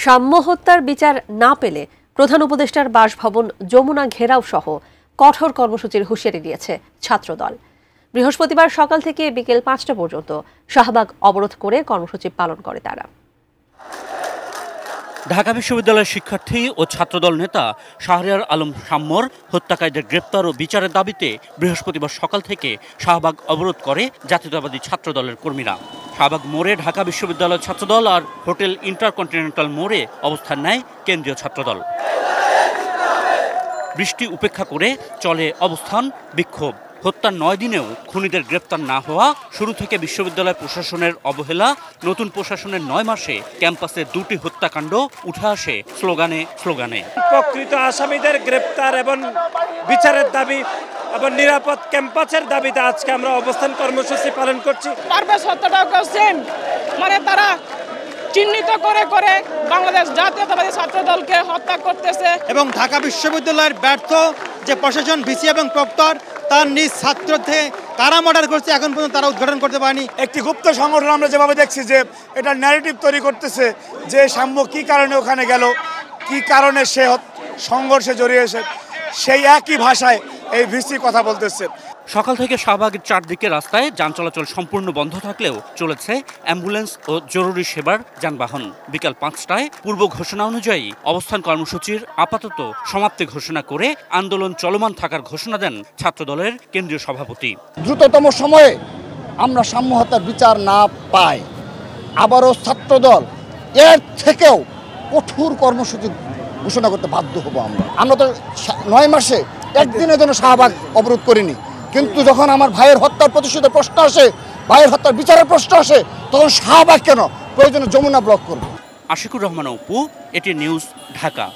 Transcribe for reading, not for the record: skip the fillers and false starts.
সাম্য হত্যার বিচার না পেলে প্রধান উপদেষ্টার বাসভবন যমুনা ঘেরাও সহ কঠোর কর্মসূচির হুঁশিয়ারি দিয়েছে ছাত্রদল। বৃহস্পতিবার সকাল থেকে বিকেল ৫টা পর্যন্ত শাহবাগ অবরোধ করে কর্মসূচি পালন করে তারা। ঢাকা বিশ্ববিদ্যালয়ের শিক্ষার্থী ও ছাত্রদল নেতা শাহরিয়ার আলম শাম্মর হত্যাকারীদের গ্রেপ্তার ও বিচারের দাবিতে বৃহস্পতিবার সকাল থেকে শাহবাগ অবরোধ করে জাতীয়তাবাদী ছাত্রদলের কর্মীরা। শাহবাগ মোড়ে ঢাকা বিশ্ববিদ্যালয় ছাত্রদল আর হোটেল ইন্টারকন্টিনেন্টাল মোড়ে অবস্থান নেয় কেন্দ্রীয় ছাত্রদল। বৃষ্টি উপেক্ষা করে চলে অবস্থান বিক্ষোভ। হত্যার ৯ দিনেও খুনিদের গ্রেপ্তার না হওয়া, শুরু থেকে বিশ্ববিদ্যালয় প্রশাসনের অবহেলা, নতুন প্রশাসনের ৯ মাসে ক্যাম্পাসে ২টি হত্যাকাণ্ড উঠে আসে স্লোগানে স্লোগানে। প্রকৃত আসামিদের গ্রেপ্তার এবং বিচারের দাবি এবং নিরাপদ ক্যাম্পাসের দাবিতে আজকে আমরা অবস্থান কর্মসূচি পালন করছি। পারভেজ হত্যাটাও করছেন, মানে তারা চিহ্নিত করে করে বাংলাদেশ জাতীয়তাবাদী ছাত্রদলকে হত্যা করতেছে। এবং ঢাকা বিশ্ববিদ্যালয়ের ব্যর্থ যে প্রশাসন, ভিসি এবং প্রক্টর তার নিজ ছাত্রদের কারা মার্ডার করছে এখন পর্যন্ত তারা উদ্ঘাটন করতে পারেনি। একটি গুপ্ত সংগঠন আমরা যেভাবে দেখছি যে এটা ন্যারেটিভ তৈরি করতেছে যে সাম্য কী কারণে ওখানে গেল, কি কারণে সে সংঘর্ষে জড়িয়েছে, সেই একই ভাষায় এই ভিসি কথা বলতেছে। সকাল থেকে শাহবাগের চারদিকে রাস্তায় যান চলাচল সম্পূর্ণ বন্ধ থাকলেও চলেছে অ্যাম্বুলেন্স ও জরুরি সেবার যানবাহন। বিকাল ৫টায় পূর্ব ঘোষণা অনুযায়ী অবস্থান কর্মসূচির আপাতত সমাপ্তি ঘোষণা করে আন্দোলন চলমান থাকার ঘোষণা দেন ছাত্রদলের কেন্দ্রীয় সভাপতি। দ্রুততম সময়ে আমরা সাম্য হত্যার বিচার না পাই, আবারও ছাত্রদল এর থেকেও কঠোর কর্মসূচি ঘোষণা করতে বাধ্য হব। আমরা তো ৯ মাসে একদিনের জন্য শাহবাগ অবরোধ করিনি, কিন্তু যখন আমার ভাইয়ের হত্যার প্রতিশোধের প্রশ্ন আসে, ভাইয়ের হত্যার বিচারের প্রশ্ন আসে, তখন শাহবাগ কেন, প্রয়োজনে যমুনা ব্লক করব। আশিকুর রহমান অপু, এটি নিউজ, ঢাকা।